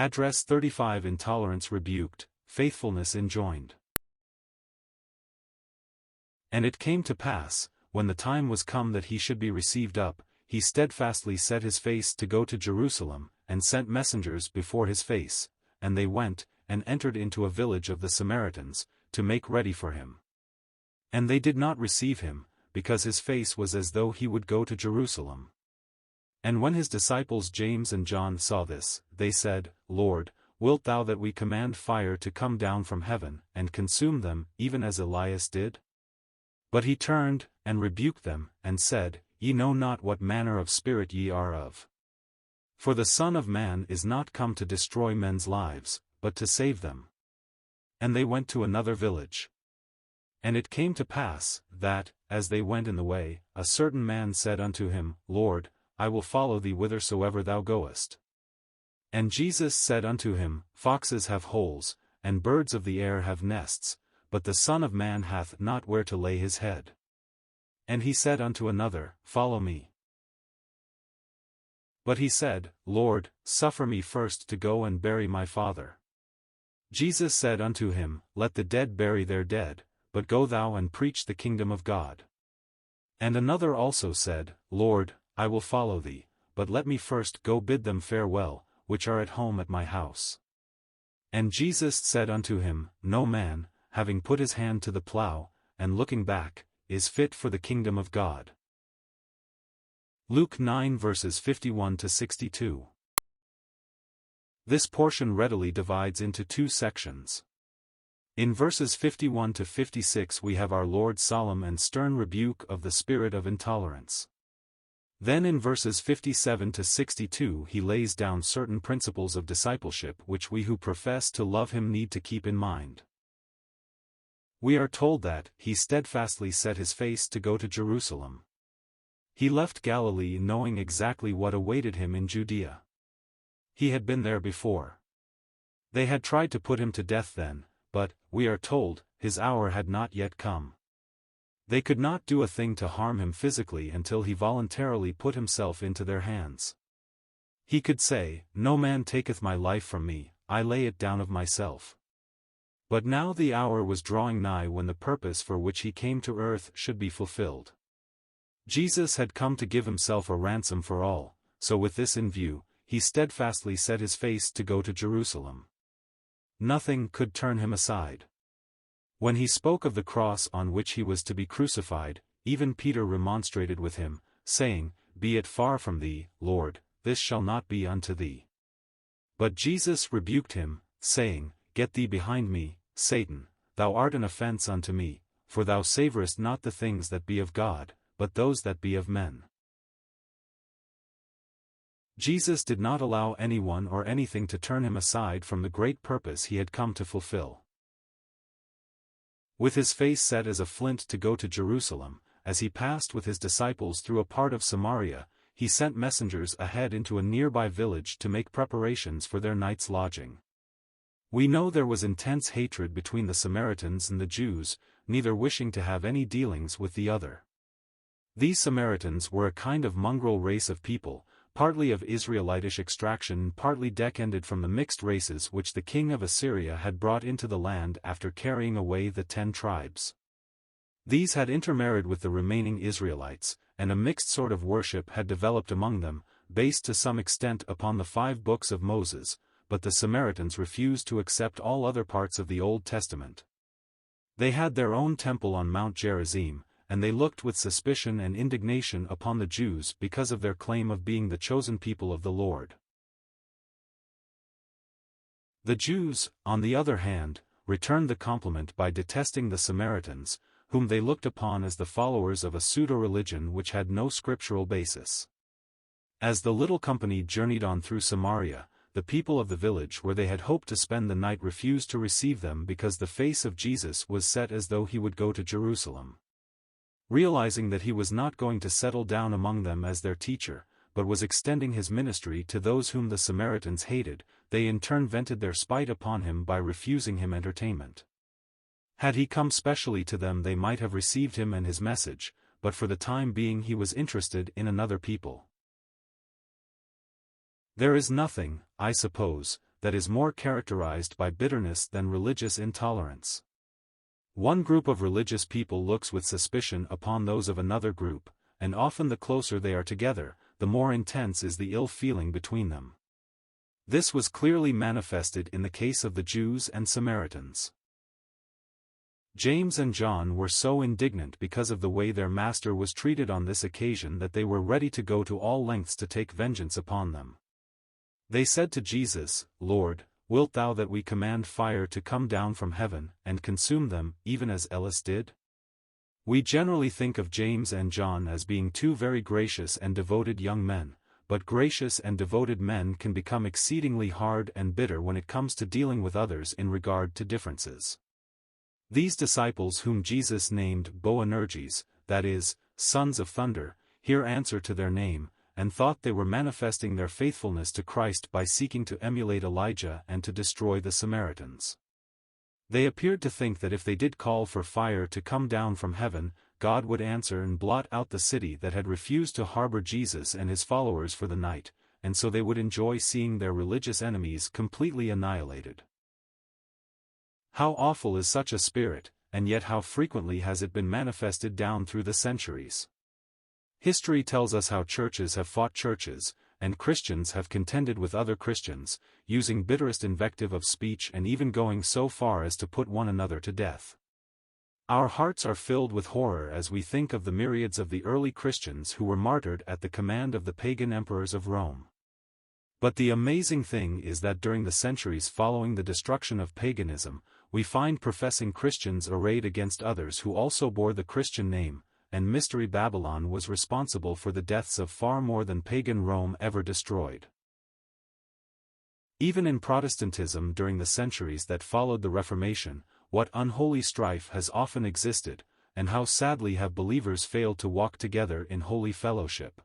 Address 35. Intolerance rebuked, faithfulness enjoined. And it came to pass, when the time was come that he should be received up, he steadfastly set his face to go to Jerusalem, and sent messengers before his face, and they went, and entered into a village of the Samaritans, to make ready for him. And they did not receive him, because his face was as though he would go to Jerusalem. And when his disciples James and John saw this, they said, Lord, wilt thou that we command fire to come down from heaven, and consume them, even as Elias did? But he turned, and rebuked them, and said, Ye know not what manner of spirit ye are of. For the Son of Man is not come to destroy men's lives, but to save them. And they went to another village. And it came to pass, that, as they went in the way, a certain man said unto him, Lord, I will follow thee whithersoever thou goest. And Jesus said unto him, Foxes have holes, and birds of the air have nests, but the Son of Man hath not where to lay his head. And he said unto another, Follow me. But he said, Lord, suffer me first to go and bury my father. Jesus said unto him, Let the dead bury their dead, but go thou and preach the kingdom of God. And another also said, Lord, I will follow thee, but let me first go bid them farewell, which are at home at my house. And Jesus said unto him, No man, having put his hand to the plough, and looking back, is fit for the kingdom of God. Luke 9 verses 51 to 62. This portion readily divides into two sections. In verses 51 to 56 we have our Lord's solemn and stern rebuke of the spirit of intolerance. Then in verses 57 to 62 he lays down certain principles of discipleship which we who profess to love him need to keep in mind. We are told that he steadfastly set his face to go to Jerusalem. He left Galilee knowing exactly what awaited him in Judea. He had been there before. They had tried to put him to death then, but, we are told, his hour had not yet come. They could not do a thing to harm him physically until he voluntarily put himself into their hands. He could say, No man taketh my life from me, I lay it down of myself. But now the hour was drawing nigh when the purpose for which he came to earth should be fulfilled. Jesus had come to give himself a ransom for all, so with this in view, he steadfastly set his face to go to Jerusalem. Nothing could turn him aside. When he spoke of the cross on which he was to be crucified, even Peter remonstrated with him, saying, Be it far from thee, Lord, this shall not be unto thee. But Jesus rebuked him, saying, Get thee behind me, Satan, thou art an offense unto me, for thou savorest not the things that be of God, but those that be of men. Jesus did not allow anyone or anything to turn him aside from the great purpose he had come to fulfill. With his face set as a flint to go to Jerusalem, as he passed with his disciples through a part of Samaria, he sent messengers ahead into a nearby village to make preparations for their night's lodging. We know there was intense hatred between the Samaritans and the Jews, neither wishing to have any dealings with the other. These Samaritans were a kind of mongrel race of people, partly of Israelitish extraction and partly descended from the mixed races which the king of Assyria had brought into the land after carrying away the 10 tribes. These had intermarried with the remaining Israelites, and a mixed sort of worship had developed among them, based to some extent upon the 5 books of Moses, but the Samaritans refused to accept all other parts of the Old Testament. They had their own temple on Mount Gerizim, and they looked with suspicion and indignation upon the Jews because of their claim of being the chosen people of the Lord. The Jews, on the other hand, returned the compliment by detesting the Samaritans, whom they looked upon as the followers of a pseudo-religion which had no scriptural basis. As the little company journeyed on through Samaria, the people of the village where they had hoped to spend the night refused to receive them because the face of Jesus was set as though he would go to Jerusalem. Realizing that he was not going to settle down among them as their teacher, but was extending his ministry to those whom the Samaritans hated, they in turn vented their spite upon him by refusing him entertainment. Had he come specially to them they might have received him and his message, but for the time being he was interested in another people. There is nothing, I suppose, that is more characterized by bitterness than religious intolerance. One group of religious people looks with suspicion upon those of another group, and often the closer they are together, the more intense is the ill feeling between them. This was clearly manifested in the case of the Jews and Samaritans. James and John were so indignant because of the way their master was treated on this occasion that they were ready to go to all lengths to take vengeance upon them. They said to Jesus, "Lord, wilt thou that we command fire to come down from heaven, and consume them, even as Elias did?" We generally think of James and John as being two very gracious and devoted young men, but gracious and devoted men can become exceedingly hard and bitter when it comes to dealing with others in regard to differences. These disciples whom Jesus named Boanerges, that is, sons of thunder, here answer to their name, and thought they were manifesting their faithfulness to Christ by seeking to emulate Elijah and to destroy the Samaritans. They appeared to think that if they did call for fire to come down from heaven, God would answer and blot out the city that had refused to harbor Jesus and his followers for the night, and so they would enjoy seeing their religious enemies completely annihilated. How awful is such a spirit, and yet how frequently has it been manifested down through the centuries. History tells us how churches have fought churches, and Christians have contended with other Christians, using bitterest invective of speech and even going so far as to put one another to death. Our hearts are filled with horror as we think of the myriads of the early Christians who were martyred at the command of the pagan emperors of Rome. But the amazing thing is that during the centuries following the destruction of paganism, we find professing Christians arrayed against others who also bore the Christian name, and Mystery Babylon was responsible for the deaths of far more than pagan Rome ever destroyed. Even in Protestantism during the centuries that followed the Reformation, what unholy strife has often existed, and how sadly have believers failed to walk together in holy fellowship.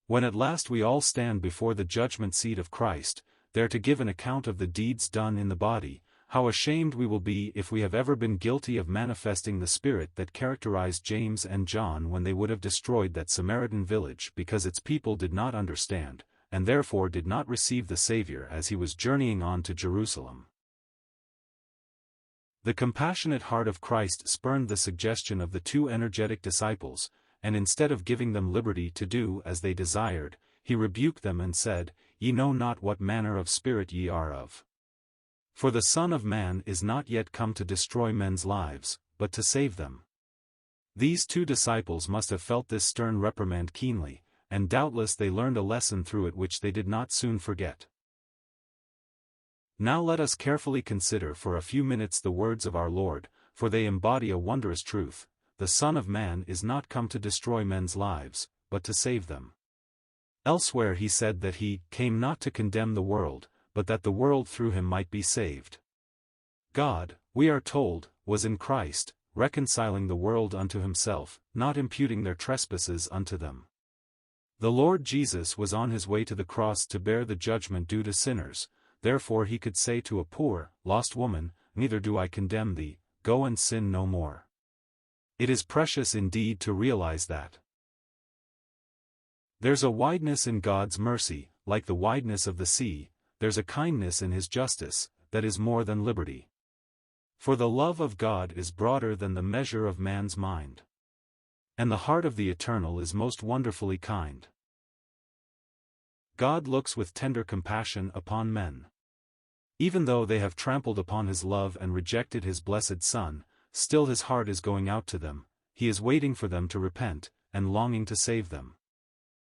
When at last we all stand before the judgment seat of Christ, there to give an account of the deeds done in the body, how ashamed we will be if we have ever been guilty of manifesting the spirit that characterized James and John when they would have destroyed that Samaritan village because its people did not understand, and therefore did not receive the Savior as he was journeying on to Jerusalem. The compassionate heart of Christ spurned the suggestion of the two energetic disciples, and instead of giving them liberty to do as they desired, he rebuked them and said, "Ye know not what manner of spirit ye are of. For the Son of Man is not yet come to destroy men's lives, but to save them." These two disciples must have felt this stern reprimand keenly, and doubtless they learned a lesson through it which they did not soon forget. Now let us carefully consider for a few minutes the words of our Lord, for they embody a wondrous truth: the Son of Man is not come to destroy men's lives, but to save them. Elsewhere he said that he came not to condemn the world, but that the world through him might be saved. God, we are told, was in Christ, reconciling the world unto himself, not imputing their trespasses unto them. The Lord Jesus was on his way to the cross to bear the judgment due to sinners, therefore he could say to a poor, lost woman, "Neither do I condemn thee, go and sin no more." It is precious indeed to realize that. There's a wideness in God's mercy, like the wideness of the sea. There's a kindness in his justice, that is more than liberty. For the love of God is broader than the measure of man's mind. And the heart of the Eternal is most wonderfully kind. God looks with tender compassion upon men. Even though they have trampled upon his love and rejected his blessed Son, still his heart is going out to them, he is waiting for them to repent, and longing to save them.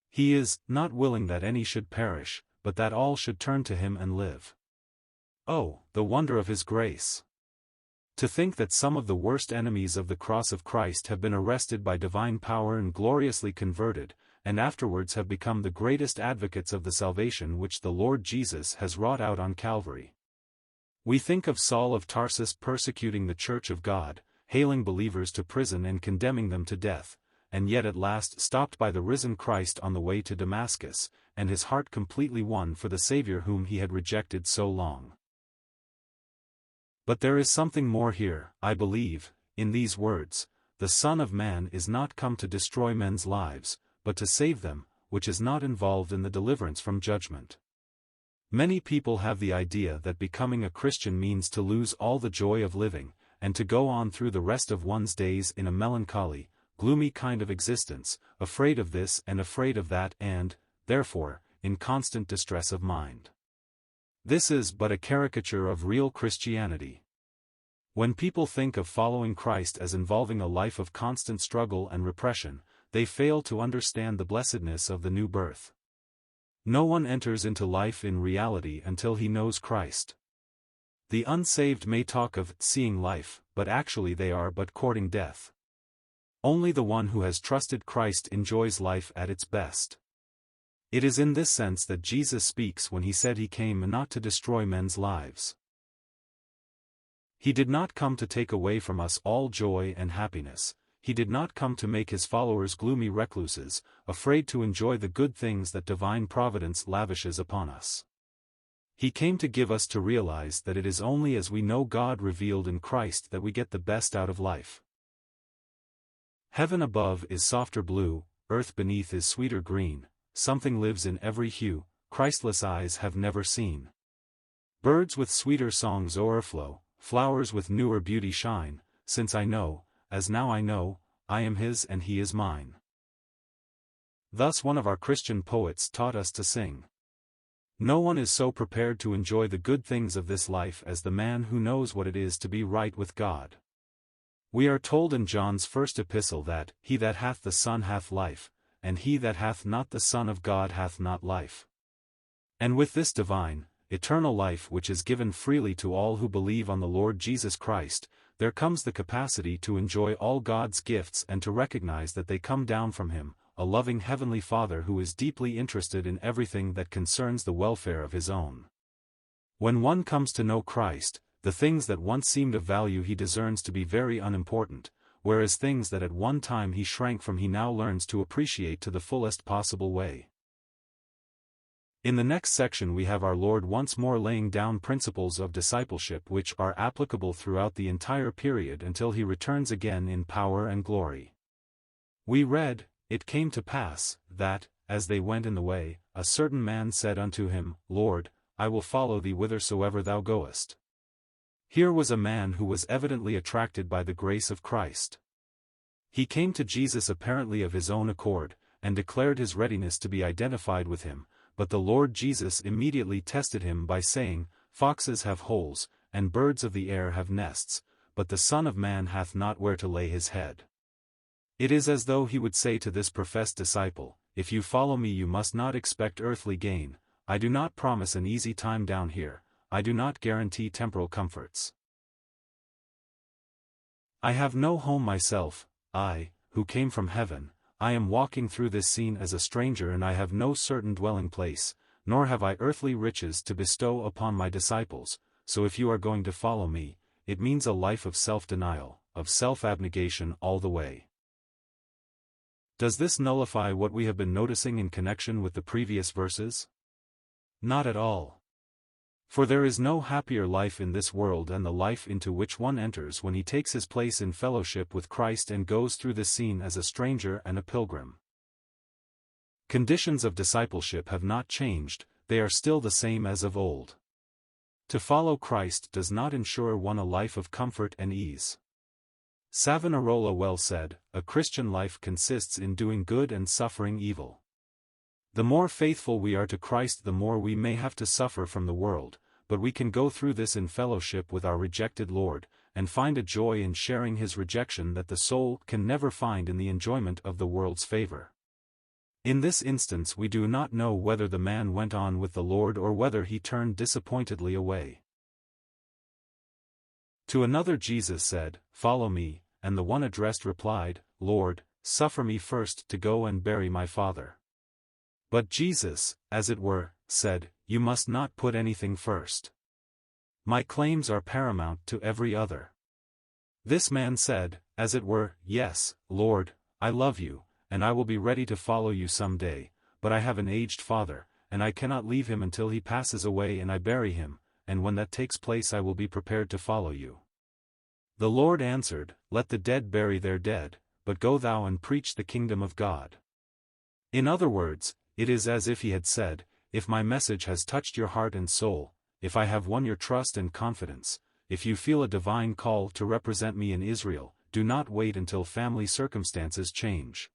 He is not willing that any should perish, but that all should turn to him and live. Oh, the wonder of his grace! To think that some of the worst enemies of the cross of Christ have been arrested by divine power and gloriously converted, and afterwards have become the greatest advocates of the salvation which the Lord Jesus has wrought out on Calvary. We think of Saul of Tarsus persecuting the Church of God, hailing believers to prison and condemning them to death, and yet at last stopped by the risen Christ on the way to Damascus, and his heart completely won for the Savior whom he had rejected so long. But there is something more here, I believe, in these words: the Son of Man is not come to destroy men's lives, but to save them, which is not involved in the deliverance from judgment. Many people have the idea that becoming a Christian means to lose all the joy of living, and to go on through the rest of one's days in a melancholy, gloomy kind of existence, afraid of this and afraid of that and, therefore, in constant distress of mind. This is but a caricature of real Christianity. When people think of following Christ as involving a life of constant struggle and repression, they fail to understand the blessedness of the new birth. No one enters into life in reality until he knows Christ. The unsaved may talk of seeing life, but actually they are but courting death. Only the one who has trusted Christ enjoys life at its best. It is in this sense that Jesus speaks when he said he came not to destroy men's lives. He did not come to take away from us all joy and happiness. He did not come to make his followers gloomy recluses, afraid to enjoy the good things that divine providence lavishes upon us. He came to give us to realize that it is only as we know God revealed in Christ that we get the best out of life. Heaven above is softer blue, earth beneath is sweeter green, something lives in every hue, Christless eyes have never seen. Birds with sweeter songs o'erflow, flowers with newer beauty shine, since I know, as now I know, I am his and he is mine. Thus one of our Christian poets taught us to sing. No one is so prepared to enjoy the good things of this life as the man who knows what it is to be right with God. We are told in John's first epistle that, he that hath the Son hath life, and he that hath not the Son of God hath not life. And with this divine, eternal life which is given freely to all who believe on the Lord Jesus Christ, there comes the capacity to enjoy all God's gifts and to recognize that they come down from him, a loving Heavenly Father who is deeply interested in everything that concerns the welfare of his own. When one comes to know Christ, the things that once seemed of value he discerns to be very unimportant, whereas things that at one time he shrank from he now learns to appreciate to the fullest possible way. In the next section we have our Lord once more laying down principles of discipleship which are applicable throughout the entire period until he returns again in power and glory. We read, "It came to pass, that, as they went in the way, a certain man said unto him, Lord, I will follow thee whithersoever thou goest." Here was a man who was evidently attracted by the grace of Christ. He came to Jesus apparently of his own accord, and declared his readiness to be identified with him, but the Lord Jesus immediately tested him by saying, "Foxes have holes, and birds of the air have nests, but the Son of Man hath not where to lay his head." It is as though he would say to this professed disciple, "If you follow me you must not expect earthly gain, I do not promise an easy time down here, I do not guarantee temporal comforts. I have no home myself, I, who came from heaven, I am walking through this scene as a stranger and I have no certain dwelling place, nor have I earthly riches to bestow upon my disciples, so if you are going to follow me, it means a life of self-denial, of self-abnegation all the way." Does this nullify what we have been noticing in connection with the previous verses? Not at all. For there is no happier life in this world than the life into which one enters when he takes his place in fellowship with Christ and goes through this scene as a stranger and a pilgrim. Conditions of discipleship have not changed, they are still the same as of old. To follow Christ does not ensure one a life of comfort and ease. Savonarola well said, "A Christian life consists in doing good and suffering evil." The more faithful we are to Christ the more we may have to suffer from the world, but we can go through this in fellowship with our rejected Lord, and find a joy in sharing his rejection that the soul can never find in the enjoyment of the world's favor. In this instance we do not know whether the man went on with the Lord or whether he turned disappointedly away. To another Jesus said, "Follow me," and the one addressed replied, "Lord, suffer me first to go and bury my father." But Jesus, as it were, said, "You must not put anything first. My claims are paramount to every other." This man said, as it were, "Yes, Lord, I love you, and I will be ready to follow you some day, but I have an aged father, and I cannot leave him until he passes away and I bury him, and when that takes place I will be prepared to follow you." The Lord answered, "Let the dead bury their dead, but go thou and preach the kingdom of God." In other words, it is as if he had said, if my message has touched your heart and soul, if I have won your trust and confidence, if you feel a divine call to represent me in Israel, do not wait until family circumstances change.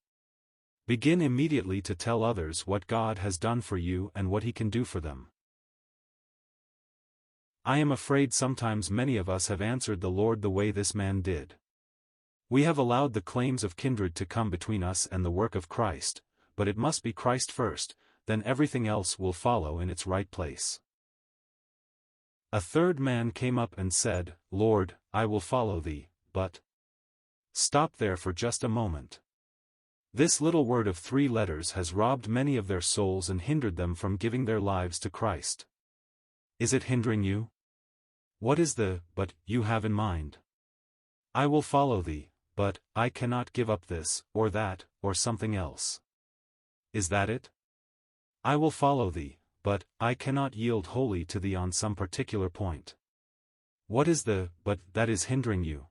Begin immediately to tell others what God has done for you and what He can do for them. I am afraid sometimes many of us have answered the Lord the way this man did. We have allowed the claims of kindred to come between us and the work of Christ, but it must be Christ first, then everything else will follow in its right place. A third man came up and said, Lord, I will follow thee, but... Stop there for just a moment. This little word of 3 letters has robbed many of their souls and hindered them from giving their lives to Christ. Is it hindering you? What is the "but" you have in mind? I will follow thee, but I cannot give up this, or that, or something else. Is that it? I will follow thee, but I cannot yield wholly to thee on some particular point. What is the "but" that is hindering you?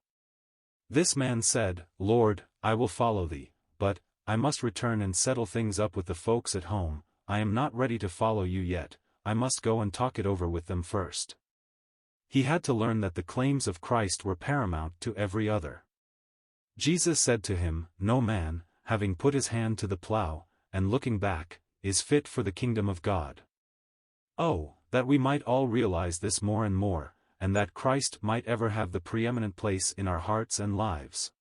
This man said, Lord, I will follow thee, but I must return and settle things up with the folks at home. I am not ready to follow you yet, I must go and talk it over with them first. He had to learn that the claims of Christ were paramount to every other. Jesus said to him, No man, having put his hand to the plow, and looking back, is fit for the kingdom of God. Oh, that we might all realize this more and more, and that Christ might ever have the preeminent place in our hearts and lives.